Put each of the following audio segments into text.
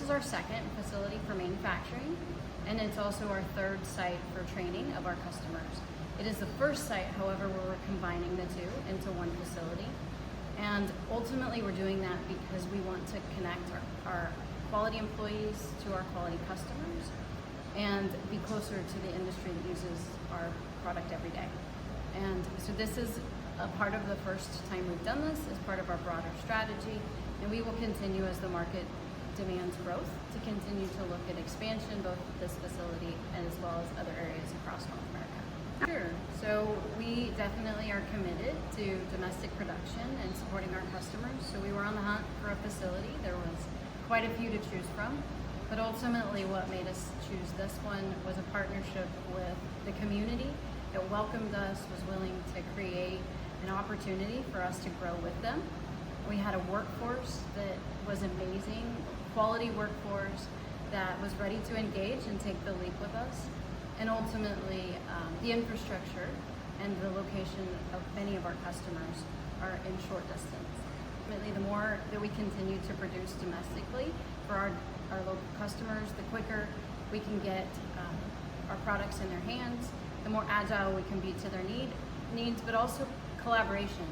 is our second facility for manufacturing, and it's also our third site for training of our customers. It is the first site, however, where we're combining the two into one facility. And ultimately we're doing that because we want to connect our quality employees to our quality customers and be closer to the industry that uses our product every day. And so this is a part of the first time we've done this as part of our broader strategy, and we will continue as the market demands growth to continue to look at expansion, both this facility as well as other areas across North America. Sure. So we definitely are committed to domestic production and supporting our customers. So we were on the hunt for a facility. There was quite a few to choose from, but ultimately what made us choose this one was a partnership with the community that welcomed us, was willing to create an opportunity for us to grow with them. We had a workforce that was amazing, quality workforce that was ready to engage and take the leap with us. And ultimately, the infrastructure and the location of many of our customers are in short distance. Ultimately, the more that we continue to produce domestically for our local customers, the quicker we can get our products in their hands, the more agile we can be to their needs, but also collaboration.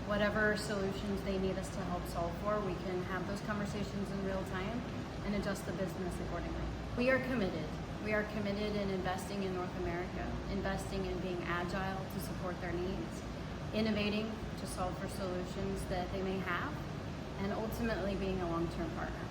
Whatever solutions they need us to help solve for, we can have those conversations in real time and adjust the business accordingly. We are committed. We are committed in investing in North America, investing in being agile to support their needs, innovating to solve for solutions that they may have, and ultimately being a long-term partner.